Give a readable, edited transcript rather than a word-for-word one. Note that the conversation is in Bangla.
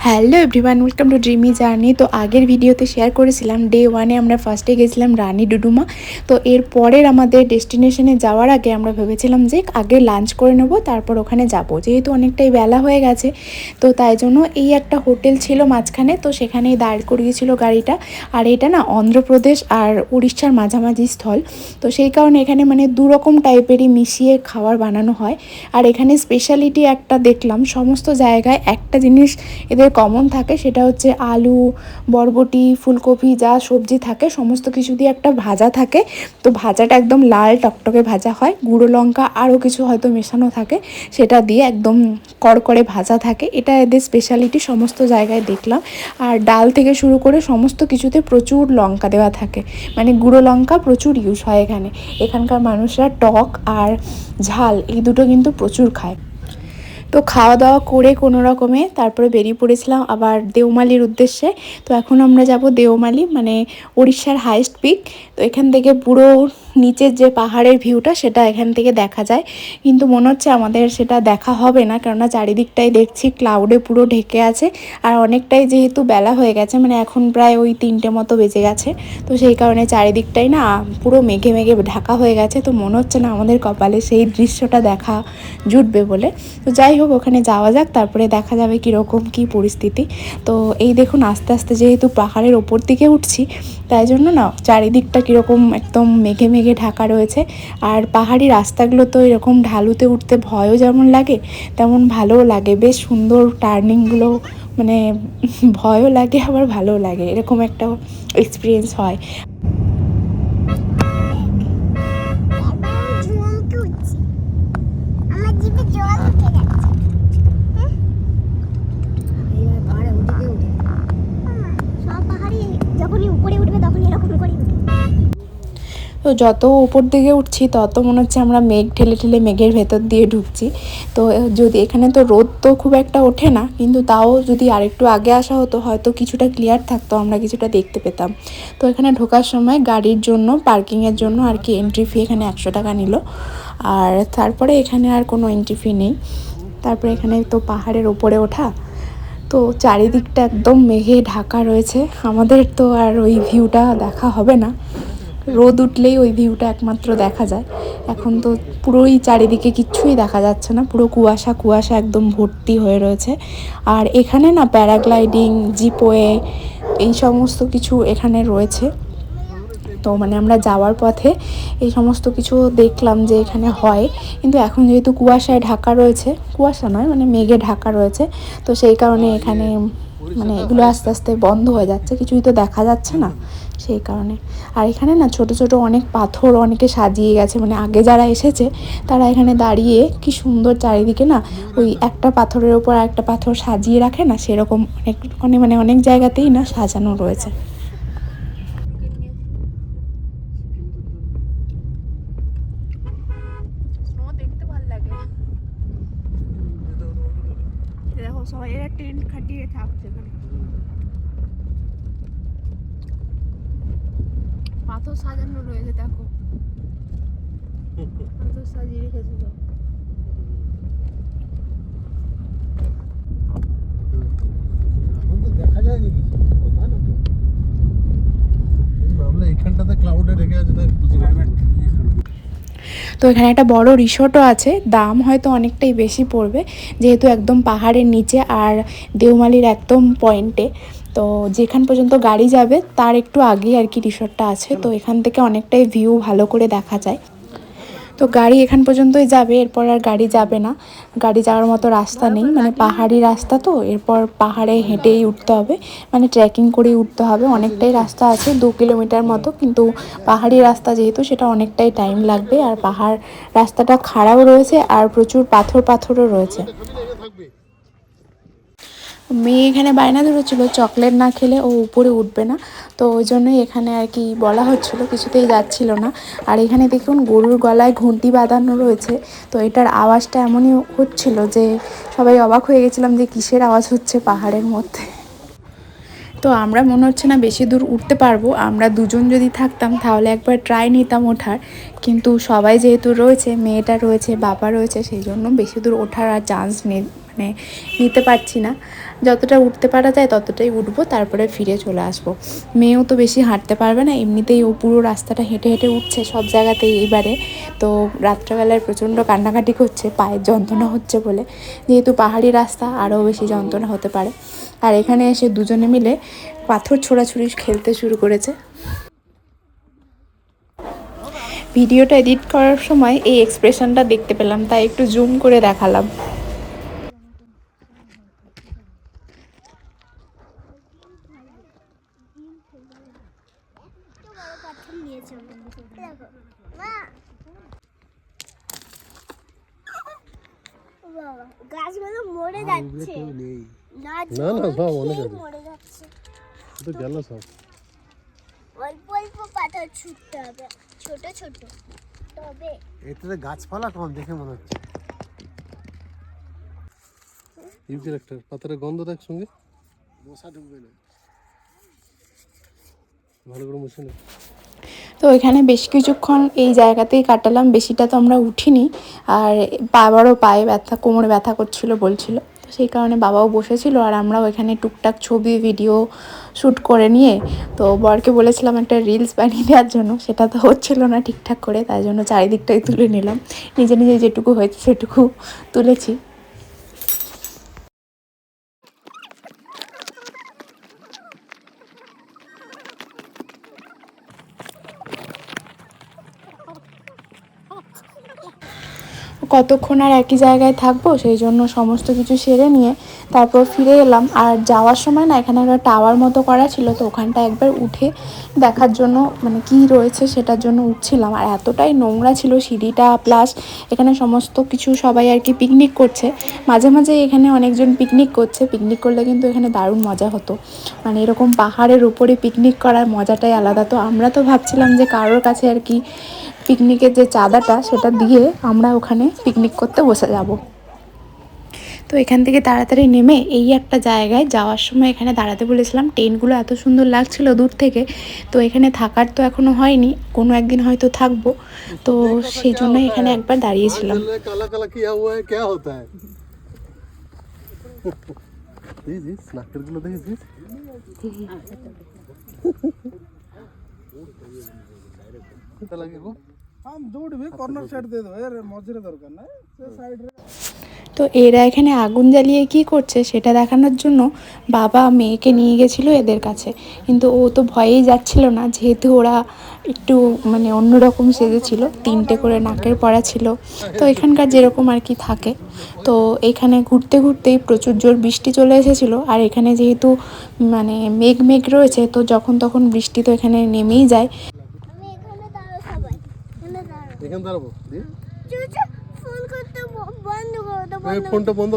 Hello everyone, welcome to dreamy journey. তো আগের ভিডিওতে শেয়ার করেছিলাম ডে 1-এ আমরা ফার্স্টে গেছিলাম রানী ডুডুমা। তো এর পরের আমাদের ডেস্টিনেশনে যাওয়ার আগে আমরা ভেবেছিলাম যে আগে লাঞ্চ করে নেব, তারপর ওখানে যাব। যেহেতু অনেকটাই বেলা হয়ে গেছে, তো তাই জন্য এই একটা হোটেল ছিল মাঝখানে, তো সেখানেই দাঁড় করিয়েছিল গাড়িটা। আর এটা না অন্ধ্রপ্রদেশ আর উড়িষ্যার মাঝামাঝি স্থল, তো সেই কারণে এখানে মানে দুরকম টাইপেরই মিশিয়ে খাবার বানানো হয়। আর এখানে স্পেশালিটি একটা দেখলাম, সমস্ত জায়গায় একটা জিনিস এদের কমন থাকে, সেটা হচ্ছে আলু, বরবটি, ফুলকপি, যা সবজি থাকে সমস্ত কিছু দিয়ে একটা ভাজা থাকে। তো ভাজাটা একদম লাল টকটকে ভাজা হয়, গুঁড়ো লঙ্কা আরও কিছু হয়তো মেশানো থাকে, সেটা দিয়ে একদম কড়কড়ে ভাজা থাকে। এটা এদের স্পেশালিটি, সমস্ত জায়গায় দেখলাম। আর ডাল থেকে শুরু করে সমস্ত কিছুতে প্রচুর লঙ্কা দেওয়া থাকে, মানে গুঁড়ো লঙ্কা প্রচুর ইউজ হয় এখানে। এখানকার মানুষরা টক আর ঝাল এই দুটো কিন্তু প্রচুর খায়। তো খাওয়া দাওয়া করে কোনো রকমে তারপরে বেরিয়ে পড়েছিলাম আবার দেওমালির উদ্দেশ্যে। তো এখন আমরা যাব দেওমালি, মানে উড়িষ্যার হাইস্ট পিক। তো এখান থেকে পুরো নিচের যে পাহাড়ের ভিউটা সেটা এখান থেকে দেখা যায়, কিন্তু মনে হচ্ছে আমাদের সেটা দেখা হবে না, কেননা চারিদিকটাই দেখছি ক্লাউডে পুরো ঢেকে আছে। আর অনেকটাই যেহেতু বেলা হয়ে গেছে, মানে এখন প্রায় ওই 3টে মতো বেজে গেছে, তো সেই কারণে চারিদিকটাই না পুরো মেঘে মেঘে ঢাকা হয়ে গেছে। তো মনে হচ্ছে না আমাদের কপালে সেই দৃশ্যটা দেখা জুটবে বলে। তো যাই হোক, ওখানে যাওয়া যাক, তারপরে দেখা যাবে কীরকম কী পরিস্থিতি। তো এই দেখুন আস্তে আস্তে যেহেতু পাহাড়ের ওপর দিকে উঠছি, তাই জন্য না চারিদিকটা কীরকম একদম মেঘে মেঘে ঢাকা রয়েছে। আর পাহাড়ি রাস্তাগুলো তো এরকম ঢালুতে উঠতে ভয়ও যেমন লাগে তেমন ভালোও লাগে, বেশ সুন্দর টার্নিংগুলো, মানে ভয়ও লাগে আবার ভালোও লাগে, এরকম একটা এক্সপিরিয়েন্স হয়। তো যত উপর দিকে উঠছি তত মনে হচ্ছে আমরা মেঘ ঠেলে ঠেলে মেঘের ভেতর দিয়ে ঢুকছি। তো যদি এখানে তো রোদ তো খুব একটা ওঠে না, কিন্তু তাও যদি আরেকটু আগে আসা হতো হয়তো কিছুটা ক্লিয়ার থাকতো, আমরা কিছুটা দেখতে পেতাম। তো এখানে ঢোকার সময় গাড়ির জন্য, পার্কিংয়ের জন্য আর কি এন্ট্রি ফি এখানে 100 টাকা নিল। আর তারপরে এখানে আর কোনো এন্ট্রি ফি নেই। তারপরে এখানে তো পাহাড়ের ওপরে ওঠা, তো চারিদিকটা একদম মেঘে ঢাকা রয়েছে, আমাদের তো আর ওই ভিউটা দেখা হবে না, রোদ উঠলেই ওই ভিউটা একমাত্র দেখা যায়। এখন তো পুরোই চারিদিকে কিচ্ছুই দেখা যাচ্ছে না, পুরো কুয়াশা কুয়াশা একদম ভর্তি হয়ে রয়েছে। আর এখানে না প্যারাগ্লাইডিং, জিপওয়ে এই সমস্ত কিছু এখানে রয়েছে। তো মানে আমরা যাওয়ার পথে এই সমস্ত কিছু দেখলাম যে এখানে হয়, কিন্তু এখন যেহেতু কুয়াশায় ঢাকা রয়েছে, কুয়াশা নয় মানে মেঘে ঢাকা রয়েছে, তো সেই কারণে এখানে মানে এগুলো আস্তে আস্তে বন্ধ হয়ে যাচ্ছে, কিছুই তো দেখা যাচ্ছে না সেই কারণে। আর এখানে না ছোট ছোট অনেক পাথর অনেকে সাজিয়ে গেছে, মানে আগে যারা এসেছে তারা এখানে দাঁড়িয়ে কি সুন্দর চারিদিকে না ওই একটা পাথরের ওপর একটা পাথর সাজিয়ে রাখে না, সেরকম অনেক অনেক মানে অনেক জায়গাতেই না সাজানো রয়েছে। দেখো সবাই এরা টেন্ট খাটিয়ে থাকছে, পাথর সাজানো রয়েছে, দেখো পাথর সাজিয়ে রেখেছে। তো দেখা যায় নাকি আমরা এখানটাতে ক্লাউডে রেখে আছে, তাই বুঝতে পারবেন। তো এখানে একটা বড় রিসোর্টও আছে, দাম হয়তো অনেকটাই বেশি পড়বে, যেহেতু একদম পাহাড়ের নিচে আর দেওমালির একদম পয়েন্টে। তো যেখান পর্যন্ত গাড়ি যাবে তার একটু আগেই আর কি রিসোর্টটা আছে, তো এখান থেকে অনেকটাই ভিউ ভালো করে দেখা যায়। তো গাড়ি এখান পর্যন্তই যাবে, এরপর আর গাড়ি যাবে না, গাড়ি যাওয়ার মতো রাস্তা নেই, মানে পাহাড়ি রাস্তা, তো এরপর পাহাড়ে হেঁটেই উঠতে হবে, মানে ট্রেকিং করেই উঠতে হবে। অনেকটাই রাস্তা আছে, 2 কিলোমিটার মতো, কিন্তু পাহাড়ি রাস্তা যেহেতু সেটা অনেকটাই টাইম লাগবে। আর পাহাড় রাস্তাটা খাড়াও রয়েছে আর প্রচুর পাথরও রয়েছে। মেয়ে এখানে বায়না ধরেছিল চকলেট না খেলে ও উপরে উঠবে না, তো ওই জন্যই এখানে আর কি বলা হচ্ছিল, কিছুতেই যাচ্ছিল না। আর এখানে দেখুন গরুর গলায় ঘন্টি বাঁধানো রয়েছে, তো এটার আওয়াজটা এমনই হচ্ছিল যে সবাই অবাক হয়ে গেছিলাম যে কিসের আওয়াজ হচ্ছে পাহাড়ের মধ্যে। তো আমরা মনে হচ্ছে না বেশি দূর উঠতে পারবো, আমরা দুজন যদি থাকতাম তাহলে একবার ট্রাই নিতাম ওঠার, কিন্তু সবাই যেহেতু রয়েছে, মেয়েটা রয়েছে, বাবা রয়েছে, সেই জন্য বেশি দূর ওঠার আর চান্স নেই, মানে নিতে পারছি না। যতটা উঠতে পারা যায় ততটাই উঠবো, তারপরে ফিরে চলে আসবো। মেয়েও তো বেশি হাঁটতে পারবে না, এমনিতেই ও পুরো রাস্তাটা হেঁটে হেঁটে উঠছে সব জায়গাতেই এবারে। তো রাত্রেবেলায় প্রচণ্ড কান্নাকাটি করছে, পায়ের যন্ত্রণা হচ্ছে বলে, যেহেতু পাহাড়ি রাস্তা আরও বেশি যন্ত্রণা হতে পারে। আর এখানে এসে দুজনে মিলে পাথর ছোড়াছুড়ি খেলতে শুরু করেছে। ভিডিওটা এডিট করার সময় এই এক্সপ্রেশনটা দেখতে পেলাম, তাই একটু জুম করে দেখালাম। গাছগুলো মরে যাচ্ছে না না সব অনেক আছে, মরে যাচ্ছে। তো গেল সব। অল্প অল্প পাথর ছুটতে হবে, ছোট ছোট, তবে এটাতে গাছপালা কম দেখে মনে হচ্ছে। ইউক্যালিপটাস পাতার গন্ধ দেখ, সঙ্গে মশা ঢুকবে না, ভালো করে মুছে নে। তো এখানে বেশ কিছুক্ষণ এই জায়গাতেই কাটালাম, বেশিটা তো আমরা উঠিনি। আর বাবারও পায়ে ব্যথা, কোমরে ব্যথা করছিল বলছিল, তো সেই কারণে বাবাও বসেছিল আর আমরাও এখানে টুকটাক ছবি ভিডিও শ্যুট করে নিয়ে, তো বরকে বলেছিলাম একটা রিলস বানিয়ে দেওয়ার জন্য, সেটা তো হচ্ছিল না ঠিকঠাক করে, তাই জন্য চারিদিকটাই তুলে নিলাম। নিজে নিজে যেটুকু হয়েছে সেটুকু তুলেছি। কতক্ষণ আর একই জায়গায় থাকবো, সেই জন্য সমস্ত কিছু সেরে নিয়ে তারপর ফিরে এলাম। আর যাওয়ার সময় না এখানে একটা টাওয়ার মতো করা ছিল, তো ওখানটা একবার উঠে দেখার জন্য, মানে কি রয়েছে সেটার জন্য উঠছিলাম। আর এতটাই নোংরা ছিল সিঁড়িটা, প্লাস এখানে সমস্ত কিছু সবাই আর কি পিকনিক করছে। মাঝে মাঝে এখানে অনেকজন পিকনিক করছে, পিকনিক করলে কিন্তু এখানে দারুণ মজা হতো। মানে এরকম পাহাড়ের উপরে পিকনিক করার মজাটাই আলাদা। তো আমরা তো ভাবছিলাম যে কারোর কাছে আর কি পিকনিকের যে চাঁদাটা সেটা দিয়ে আমরা ওখানে পিকনিক করতে বসে যাব। তো এখান থেকে তাড়াতাড়ি নেমে এই একটা জায়গায় যাওয়ার সময় এখানে দাঁড়াতে বলেছিলাম, টেন্টগুলো এত সুন্দর লাগছিল দূর থেকে। তো এখানে থাকার তো এখনও হয়নি, কোনো একদিন হয়তো থাকবো, তো সেই জন্য এখানে একবার দাঁড়িয়েছিলাম। কালা কালা কিয়া হুয়া হ্যায়, क्या होता है? দিস নাকের গুলো দেখেছিস? কেমন লাগে গো? हम दूर भी कॉर्नर साइड दे दो यार, मझे दरकार ना से साइड रे। তো এরা এখানে আগুন জ্বালিয়ে কি করছে সেটা দেখানোর জন্য বাবা মেয়েকে নিয়ে গেছিলো এদের কাছে, কিন্তু ও তো ভয়েই যাচ্ছিল না, যেহেতু ওরা একটু মানে অন্যরকম সেজেছিল, 3টে করে নাকের পরা ছিল, তো এখানকার যেরকম আর কি থাকে। তো এখানে ঘুরতে ঘুরতেই প্রচুর জোর বৃষ্টি চলে এসেছিলো। আর এখানে যেহেতু মানে মেঘ মেঘ রয়েছে, তো যখন তখন বৃষ্টি তো এখানে নেমেই যায়। আমি এখানে দাঁড়াও, সবাই এখানে দাঁড়াও। এখানে দাঁড়াবো দিয়ে চুচু ফোন করতে বন্ধ করো, ফোনটা বন্ধ